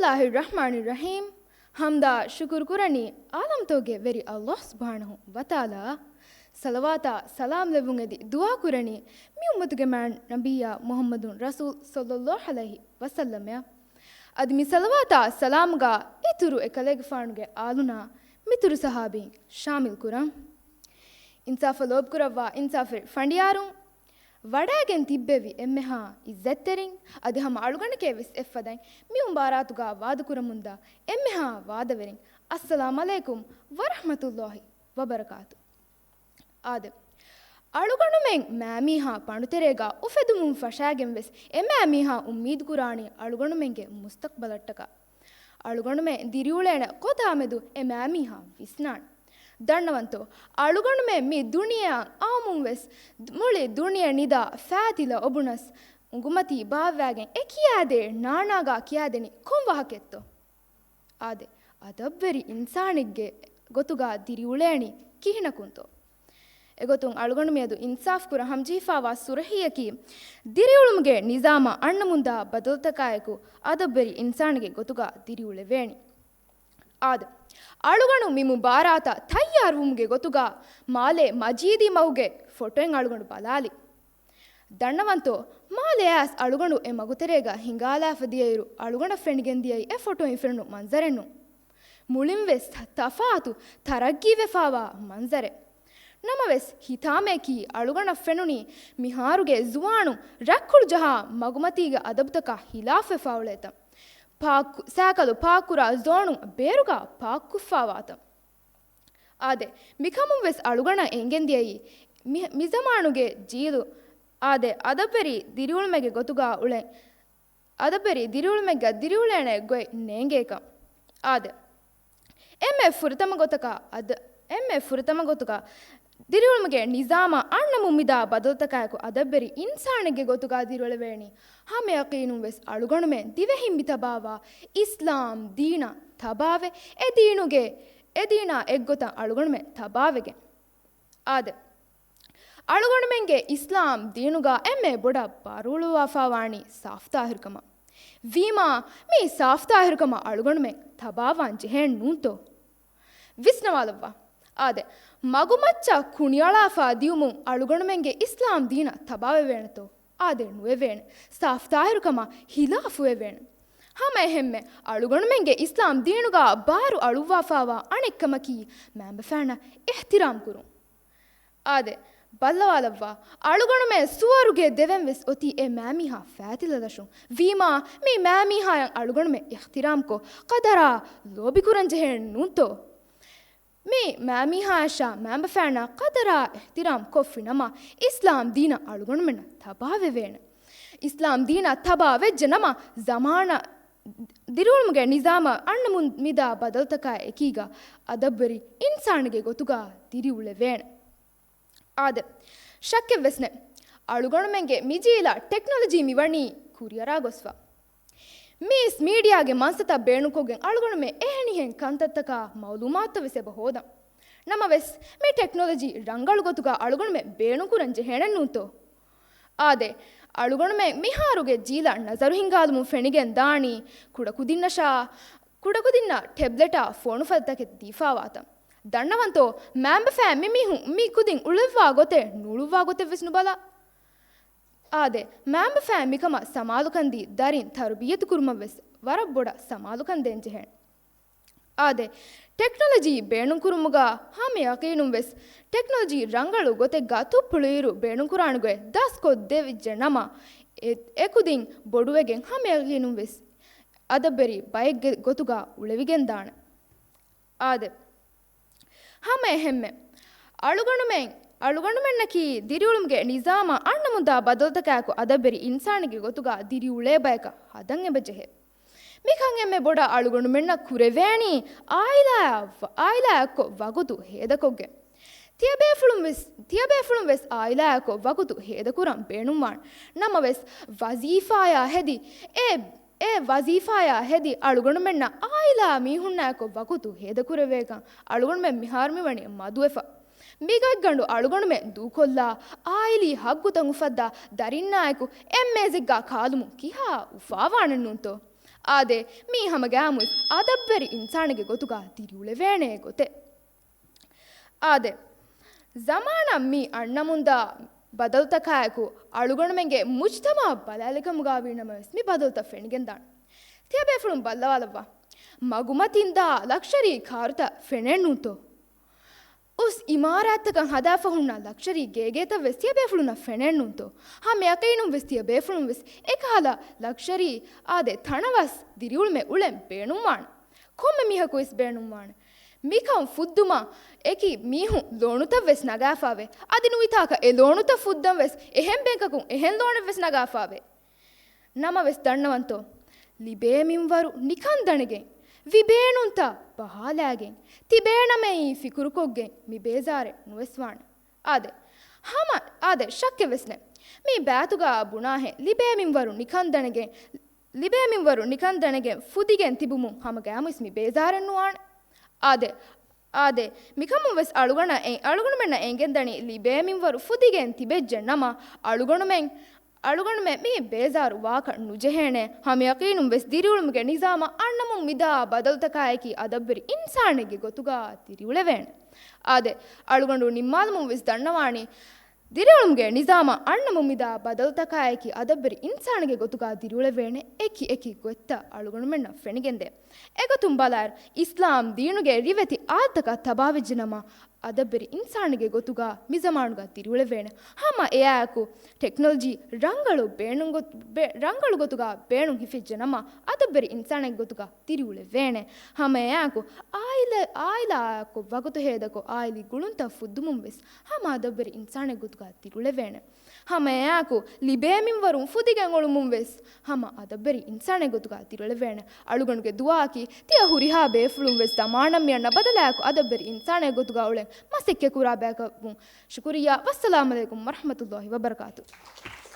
ಬಿಸ್ಮಿಲ್ಲಾಹಿರ್ರಹ್ಮಾನಿರ್ರಹೀಂ ಹಮ್ದಾ Shukur ಕುರಣಿ Alam ತೋಗೆ very ಅಲ್ಲಾಹ್ ಸುಬ್ಹಾನಹು ವತಾಲ ಸಲವಾತ ಸಲಾಂ ಲೆವುಂಗೆದಿ ದುವಾ ಕುರಣಿ ಮಿ ಉಮ್ಮತುಗೆ man ನಬಿಯ ಮುಹಮ್ಮದುನ್ ರಸೂಲ್ ಸಲ್ಲಲ್ಲಾಹು ಅಲೈಹಿ ವಸಲ್ಲಂ ಅದ್ ಮಿ ಸಲವಾತ ಸಲಾಂಗ ಇತುರು ಎಕಲೆಗೆ ಫಾಣುಗೆ ಆಲುನಾ ಮಿತುರು ಸಹಾಬಿ Shamil ಕುರಂ ಇನ್ಸಾಫ lobe ಕುರವ್ವ ಇನ್ಸಾಫೆ ಫಂಡಿಯಾರು ವಡಾಗೆನ್ ತಿಬ್ಬೆವಿ ಎಮ್ಮೆಹಾ ಇಜ್ಜೆತ್ತೆರಿಂಗ್ ಅದು ಹಮ ಅಳುಗಣಕೆ ವಿಸ್ ಎಫ್ಫದೈ ಮಿ ಉಂಬಾರಾತುಗ ವಾದುಕುರ ಮುಂದ ಎಮ್ಮೆಹಾ ವಾದವೆರಿಂಗ್ ಅಸ್ಸಲಾಮ್ ಅಲೈಕುಂ ವರಹಮತುಲ್ಲಾಹಿ ವಬರಕಾತು ಆದೆ ಅಳುಗಣು ಮೆಂಗ್ ಮ್ಯಾಮೀಹಾ ಪಣುತೆರೇಗ ಉಫೆದು ಫಶಾಗೆನ್ ವೆಸ್ ಎಮ್ಮ್ಯಾಮೀಹಾ ಉಮ್ಮೀದ್ ಕುರಾಣಿ ಅಳುಗಣು ಮೆಂಗೆ ಮುಸ್ತಕ್ಬಲಟ್ಟಕ ಅಳುಗಣು ಮೆ ದಿರಿಯುಳೇಣ ಕೊತಾಮೆದು ಎಮ್ಮ್ಯಾಮೀಹಾ ವಿಸ್ನಾಣ್ ದಣ್ಣವಂತೋ ಅಳುಗಣು ಮೆ ಮಿ ದುಣಿಯ ಆಮುಂ ವೆಸ್ ಮುಳಿ ದುಣಿಯ ನಿದ ಫ್ಯಾತಿಲ ಒಬುಣಸ್ ಗುಮತಿ ಬಾವ್ಯಾಗೆ ಎಕಿಯಾದೆ ನಾಣಾಗ ಕಿಯಾದೆನಿ ಕೊಂವಹಕೆತ್ತೋ ಆದೆ ಅದಬ್ಬರಿ ಇನ್ಸಾನಿಗ್ಗೆ ಗೊತ್ತುಗ ದಿರಿಯುಳೇಣಿ ಕಿಹಿಣ ಕುಂತೋ ಎಗೊತ್ತು ಅಳುಗಣು ಮೇದು ಇನ್ಸಾಫ್ ಕುರ ಹಂಜೀಫಾವಾ ಸುರಹಿಯಕಿ ದಿರಿಯುಳುಮ್ಗೆ ನಿಜಾಮ ಅಣ್ಣ ಮುಂದ ಬದಲ್ತಕಾಯಕು ಅದಬ್ಬರಿ ಇನ್ಸಾನಿಗೆ ಗೊತ್ತುಗ ದಿರಿಯುಳೆ ವೇಣಿ ಆದ ಅಳುಗಣು ಮಿಮು ಬಾರಾತ ತಯ್ಯಾರುಮ್ಗೆ ಗೊತ್ತುಗ ಮಾಲೆ ಮಜೀದಿ ಮೌಗೆ ಫೋಟೋಂಗ್ ಅಳುಗಣು ಬಲಾಲಿ ದಣ್ಣವಂತೋ ಮಾಲೆ ಆಸ್ ಅಳುಗಣು ಎ ಮಗುತೆರೇಗ ಹಿಂಗಾಲಾಫದಿಯರು ಅಳುಗಣ ಫ್ರೆಂಡ್ಗೆಂದಿಯೈ ಎ ಫೋಟೋ ಇ ಫ್ರೆಂಡು ಮಂಜರೆನ್ನು ಮುಳಿಂವೆಸ್ ತಫಾತು ತರಗ್ಗಿವೆಫಾವಾ ಮಂಜರೆ ನಮವೆಸ್ ಹಿತಾಮೇಕಿ ಅಳುಗಣ ಫೆನುನಿ ಮಿಹಾರುಗೆ ಜುವಾಣು ರಕ್ಕುಳು ಜಹ ಮಗುಮತಿಗೆ ಅದಬ್ತಕ ಹಿಲಾಫೆಫಾವಳೇತ ಪಾಕು ಸಾಕಲು ಪಾಕುರ ಝೋಣು ಬೇರುಗ ಪಾಕುಫಾವಾತ ಆದೆ ಮಿಖಮು ವೆಸ್ ಅಳುಗಣ ಎಂಗೆಂದಿಯಯಿ ಮಿಜಮಾಣುಗೆ ಜೀಲು ಆದೆ ಅದಬ್ಬರಿ ದಿರಿಯುಳ್ಮೆಗೆ ಗೊತ್ತುಗ ಉಳೆ ಅದಬ್ಬರಿ ದಿರಿಯುಳ್ಮೆಗ ದಿರಿಯುಳೆಣೆ ಗೊಯ್ ನೇಂಗೇಕ ಆದೆ ಎಮ್ಮೆ ಫುರತಮ ಗೊತ್ತುಗ ದಿರಿಯುಳ್ಮೆಗೆ ನಿಜಾಮ ಅಣ್ಣ ಮುಮ್ಮಿದ ಬದಲ್ತಕಾಯಕು ಅದಬ್ಬರಿ ಇನ್ಸಾಣಿಗೆ ಗೊತ್ತುಗ ದಿರುಳವೇಣಿ ಹಮೆ ಯಕೀನು ವೆಸ್ ಅಳುಗಣುಮೆ ದಿವೆ ಹಿಂಬಿ ತಬಾವ ಇಸ್ಲಾಂ ದೀನ ತಬಾವೆ ಎ ದೀನ ಎಗ್ಗೊತ ಅಳುಗಣುಮೆ ತಬಾವೆಗೆ ಆದೆ ಅಳುಗಣುಮೆಂಗೆ ಇಸ್ಲಾಂ ದೀನುಗ ಎಮ್ಮೆ ಬೊಡ ಬರುಳುವಾಫಾವಾಣಿ ಸಾಫ್ತಾಹಿರ್ಕಮ ವೀಮಾ ಮೀ ಸಾಫ್ತಾಹಿರ್ಕಮ ಅಳುಗಣುಮೆ ತಬಾವಾನ್ ಜೆಹೆಣ್ ನೂಂತೋ ವಿಸ್ನವಾಲವ್ವ ಆದೆ ಮಗುಮಚ್ಚ ಕುಣಿಯಳಾಫಾ ದಿಯುಮು ಅಳುಗಣುಮೆಂಗೆ ಇಸ್ಲಾಂ ದೀನ ತಬಾವೆ ವೇಣತೋ ಆದೆ ನುವೆ ವೇಣೆ ಸಾಫ್ತಾಹಿರುಕಮ ಹಿಲಾಫುವೆ ವೇಣೆ ಹಮೆ ಹೆಮ್ಮೆ ಅಳುಗಣುಮೆಂಗೆ ಇಸ್ಲಾಂ ದೀನುಗ ಬಾರು ಅಳುವಾಫಾವಾ ಅಣೆಕ್ಕಮಕಿ ಮ್ಯಾಂಬಫෑಣ ಎಹ್ತಿರಾಮ್ ಕುರು ಆದೆ ಬಲ್ಲವಾಲವ್ವ ಅಳುಗಣುಮೆ ಸುವರುಗೆ ದೆವೆಂ ವೆಸ್ ಒತಿ ಎ ಮ್ಯಾಮಿಹಾ ಫ್ಯಾತಿಲದಶು ವೀಮಾ ಮೀ ಮ್ಯಾಮಿಹಾಯಂ ಅಳುಗಣುಮೆ ಎಹ್ತಿರಾಮ್ ಕೋ ಕದರಾ ಲೋಬಿಕುರಂಜೆ ಹೆಣ್ ನೂಂತೋ ಮೀ ಮ್ಯಾಮಿಹಾಶ ಮ್ಯಾಂಬಫෑಣ ಕದರಾ ಎಹ್ತಿರಾಮ್ ಕೊಫ್ಫಿನಮ ಇಸ್ಲಾಂ ದೀನ ಅಳುಗಣುಮೆನ ತಬಾವೆ ವೇಣ ಇಸ್ಲಾಂ ದೀನ ತಬಾವೆ ಜನಮ ಜಮಾನ ದಿರುಳ್ಮಗೆ ನಿಜಾಮ ಅಣ್ಣ ಮಿದ ಬದಲ್ತಕ ಎಕೀಗ ಅದಬ್ಬರಿ ಇನ್ಸಾಣಿಗೆ ಗೊತ್ತುಗ ದಿರಿಯುಳೆ ವೇಣ ಆದ ಶಕ್ಕೆ ವೆಸ್ನೆ ಅಳುಗಣುಮೆಂಗೆ ಮಿಜೀಲ ಟೆಕ್ನಾಲಜಿ ಮಿವಣಿ ಕುರಿಯರಾಗೊಸ್ವ ಮೀಸ್ ಮೀಡಿಯಾಗೆ ಮನ್ಸತ ಬೇಣುಕೋಗೆ ಅಳುಗಣುಮೆ ಎಹಣಿ ಹೆಂಗೆ ಕಂತತ್ತಕ ಮೌಲೂಮಾತ ವೆಸೆಬ ಹೋದ ನಮ್ಮ ವೆಸ್ ಮೀ ಟೆಕ್ನಾಲಜಿ ರಂಗಳು ಗೊತ್ತುಗ ಅಳುಗಣುಮೆ ಬೇಣುಕುರಂಜೆ ಹೆಣನ್ನೂತೋ ಆದೆ ಅಳುಗಣುಮೆ ಮಿಹಾರುಗೆ ಜೀಲ ನಜರು ಹಿಂಗಾಲು ಫೆಣಿಗೆನ್ ದಾಣಿ ಕುಡಕುದಿನ್ನ ಟೆಬ್ಲೆಟ ಫೋನು ಫಲ್ತಕ್ಕೆ ದೀಫಾವಾತ ದಣ್ಣವಂತೋ ಮ್ಯಾಂಬಫෑ ಮಿಮಿಹು ಮೀ ಕುದಿಂ ಉಳುವ್ವಾ ಗೊತೆ ನುಳುವ್ವಾ ಗೊತೆ ವಿಸ್ನು ಬಲ ಆದೆ ಮ್ಯಾಂಬಫෑ ಮಿಕಮ ಸಮಾಲುಕಂದಿ ದರಿನ್ ತರ್ಬಿಯತು ಕುರುಮವೆಸ್ ವರಬ್ಬೊಡ ಸಮಾಲುಕಂದೆಂಜೆ ಹೆಣ್ ಆದೆ ಟೆಕ್ನಾಲಜಿ ಬೇಣು ಕುರುಮುಗ ಹಮೆ ಯಕೀನು ವೆಸ್ ಟೆಕ್ನಾಲಜಿ ರಂಗಳು ಗೊತೆಗ್ಗ ತುಪ್ಪುಳುಯಿರು ಬೇಣು ಕುರಾಣುಗೆ ದಸ್ಕೊ ದೆವಿಜ್ಜೆ ನಮ ಎಕುದಿಂ ಬೊಡುವೆಗೆ ಹಮೆ ಯಕೀನು ವೆಸ್ ಅದಬ್ಬೆರಿ ಬಯಗ್ಗೆ ಗೊತುಗ ಉಳೆವಿಗೆಂದಾಣೆ ಆದೆ ಹಮೆ ಹೆಮ್ಮೆ ಅಳುಗಣುಮೆನ್ನಕಿ ದಿರಿಯುಳುಮ್ಗೆ ನಿಜಾಮ ಅಣ್ಣ ಮುದ್ದ ಬದಲ್ತಕಾಯಕು ಅದಬ್ಬೆರಿ ಇನ್ಸಾನಿಗೆ ಗೊತ್ತುಗ ದಿರಿಯುಳೇ ಬಯಕ ಅದಂಗೆ ಬಜೆಹೆ ಮಿಖಂಗೆಮ್ಮೆ ಬೊಡ ಅಳುಗಣುಮೆನ್ನ ಕುರೆವೇಣಿ ಆಯ್ಲಾಯಕ್ಕೊ ವಗುತು ಹೇದಕೊಗ್ಗೆ ತಿಯಬೇಫುಳುಂ ವೆಸ್ ಆಯ್ಲಾಯಕ್ಕೊ ವಗುತು ಹೇದಕುರಂ ಬೇಣುಮಾಣ್ ನಮ್ಮ ವೆಸ್ ವಜೀಫಾಯ ಹೆದಿ ಏ ವಜೀಫಾಯ ಹೆದಿ ಅಳುಗಣುಮೆನ್ನ ಆಯ್ಲಾ ಮೀಹುಣ್ಣಾಯಕ್ಕೊ ವಗುತು ಹೇದಕುರೆವೇಗ ಅಳುಗಣುಮೆ ಮಿಹಾರ್ಮಿವಣಿ ಮದುವೆಫ ಮಿಗೈಗಂಡು ಅಳುಗಣುಮೆ ದೂಕೊಲ್ಲ ಆಯ್ಲಿ ಹಗ್ಗು ತಂಗುಫದ್ದ ದರಿನ್ನಾಯಕು ಎಮ್ಮೇಜಿಗ್ಗ ಕಾಲುಮು ಕಿಹಾ ಉಫಾವಾಣನ್ನುಂತೋ ಆದೆ ಮೀ ಹಮಗ್ಯಾಮುಸ್ ಅದಬ್ಬೆರಿ ಇನ್ಸಾನಿಗೆ ಗೊತುಗ ತಿರಿಯುಳೆ ವೇಣೆ ಗೊತೆ ಆದೆ ಜಮಾನ ಮೀ ಅಣ್ಣ ಮುಂದ ಬದಲ್ತ ಕಾಯಕು ಅಳುಗಣಮೆಂಗೆ ಮುಜ್ತಮಾ ಬಲಾಲಿಕಮುಗಾವೀಣಮಸ್ ಮಿ ಬದಲ್ತ ಫೆಣಿಗೆಂದಾಣ ತಿಯಬೇಫುಳುಂ ಬಲ್ಲವಾಲವ್ವ ಮಗುಮತಿಂದ ಲಕ್ಷರಿ ಖಾರುತ ಫೆಣೆಣ್ಣುಂತೋ ಉಸ್ ಇಮಾರಾತ್ತಕಂ ಹದಾಫಹುಣ್ಣ ಲಕ್ಷರಿ ಗೇಗೇತ ವೆಸ್ತಿಯ ಬೇಫುಳುನ ಫೆಣೆಣ್ಣುಂತೋ ಹಮ್ಮೆ ಅಕೈಣುಂ ವೆಸ್ತಿಯ ಬೇಫುಳುಂ ವೆಸ್ ಏಕಾಲ ಲಕ್ಷರಿ ಆದೆ ಥಣವಸ್ ದಿರಿಯುಳ್ಮೆ ಉಳೆಂ ಬೇಣುಮ್ಮಾಣ ಕೊಮ್ಮೆ ಮಿಹಕು ಇಸ್ ಬೇಣುಮ್ಮಾಣ ಮಿಕಂ ಫುದ್ದುಮ ಏಕಿ ಮೀಹು ಲೋಣುತ ವೆಸ್ ನಗಾಫಾವೆ ಅದಿನು ಇತಾಕ ಎ ಲೋಣುತ ಫುದ್ದಂ ವೆಸ್ ಎಹೆಂ ಬೇಕಕು ಎಹೆಂ ಲೋಣ ವೆಸ್ ನಗಾಫಾವೆ ನಮ ವೆಸ್ ದಣ್ಣವಂತೋ ಲಿಬೇ ಮಿಂವರು ನಿಖಂದಣಿಗೆ ವಿಬೇಣುಂತ ಬಹಾಲಾಗೆ ತಿಬೇಣಮೆ ಈ ಫಿಕುರುಕೊಗ್ಗೆ ಮಿ ಬೇಜಾರೆ ನುವೆಸ್ವಾಣೆ ಆದೆ ಹಮ ಆದೆ ಶಕ್ಕೆ ವೆಸ್ನೆ ಮೀ ಬ್ಯಾತುಗ ಬುಣಾಹೆ ಲಿಬೇ ಮಿಂವರು ನಿಖಂದಣಿಗೆ ಫುದಿಗೆನ್ ತಿಬುಮು ಹಮಗೆ ಅಮಿಸ್ ಮಿ ಬೇಜಾರೆನ್ನು ಆಣೆ ಆದೆ ಮಿಕಮು ವೆಸ್ ಅಳುಗಣಮೆಣ್ಣ ಎಂಗೆಂದಣಿ ಲಿಬೇ ಮಿಂವರು ಫುದಿಗೆನ್ ತಿಬೆಜ್ಜೆ ನಮ ಅಳುಗಣಮೆ ಮೀ ಬೇಜಾರು ವಾಕ ನುಜೆಹೇಣೆ ಹಮೆ ಯಕೀನುಂ ವೆಸ್ ದಿರಿಯುಳುಮ್ಗೆ ನಿಜಾಮ ಅಣ್ಣಮು ಮಿದಾ ಬದಲ್ತ ಕಾಯಕಿ ಅದಬ್ಬರಿ ಇನ್ಸಾನಿಗೆ ಗೊತುಗಾ ತಿರಿಯುಳೆವೇಣೆ ಆದೆ ಅಳುಗಂಡು ನಿಮ್ಮಾಲ್ಮು ವೆಸ್ ದಣ್ಣವಾಣಿ ದಿರಿಯುಳುಮ್ಗೆ ನಿಜಾಮ ಅಣ್ಣಮು ಮಿದಾ ಬದಲ್ತ ಕಾಯಕಿ ಅದಬ್ಬರಿ ಇನ್ಸಾನಿಗೆ ಗೊತುಗಾ ದಿರಿಯುಳೆವೇಣೆ ಎಕಿ ಗೊತ್ತ ಅಳುಗಣಮೆಣ್ಣ ಫೆಣಿಗೆಂದೆ ಎಗತುಂ ಬಲಾರ್ ಇಸ್ಲಾಂ ದೀನುಗೆ ರಿವೆತಿ ಆತಕ ತಬಾವೆಜ್ಜನಮ ಅದಬ್ಬರಿ ಇನ್ಸಾನಿಗೆ ಗೊತುಗ ಮಿಜಮಾನುಗ ತಿರುಳೆವೇಣೆ ಹಮ ಏಯಾಕು ಟೆಕ್ನಾಲಜಿ ರಂಗಳು ಗೊತುಗ ಬೇಣು ಹಿಫಿಜ್ಜನಮ ಅದಬ್ಬರಿ ಇನ್ಸಾನಿಗೆ ಗೊತುಗ ತಿರುಳೆವೇಣೆ ಹಮ ಏಯಾಕು ಆಯ್ಲಾಕು ವಗತು ಹೇದಕು ಆಯ್ಲಿ ಗುಳುಂತ ಫುದ್ದು ಮುಂಬೆಸ್ ಹಮ ಅದಬ್ಬರಿ ಇನ್ಸಾನಿಗೆ ಗೊತುಗ ತಿರುಳೆವೇಣೆ ಹಮ ಏಯಾಕು ಲಿಬೇಮಿಂವರು ಫುದಿಗೆಂಗಳು ಮುಂಬೆಸ್ ಹಮ ಅದಬ್ಬರಿ ಇನ್ಸಾನಿಗೆ ಗೊತುಗ ತಿರುಳೆವೇಣೆ ಅಳುಗಣುಗೆ ದುವಾಕಿ ತಿಯ ಹುರಿಹಾ ಬೇಫುಳುಂ ವೆಸ್ ದಮಾಣಮ್ಯಣ್ಣ ಬದಲಾಕು ಅದಬ್ಬರಿ ಇನ್ಸಾನಿಗೆ ಗೊತುಗ ಅವಳೆ ಮಸ್ತಿಕ್ಕೆ ಕೂರಾ ಬೇಕ ಶುಕ್ರಿಯಾ ವಸ್ಸಲಾಮು ಅಲೈಕುಂ ವರಹಮತುಲ್ಲಾಹಿ ವಬರಕಾತು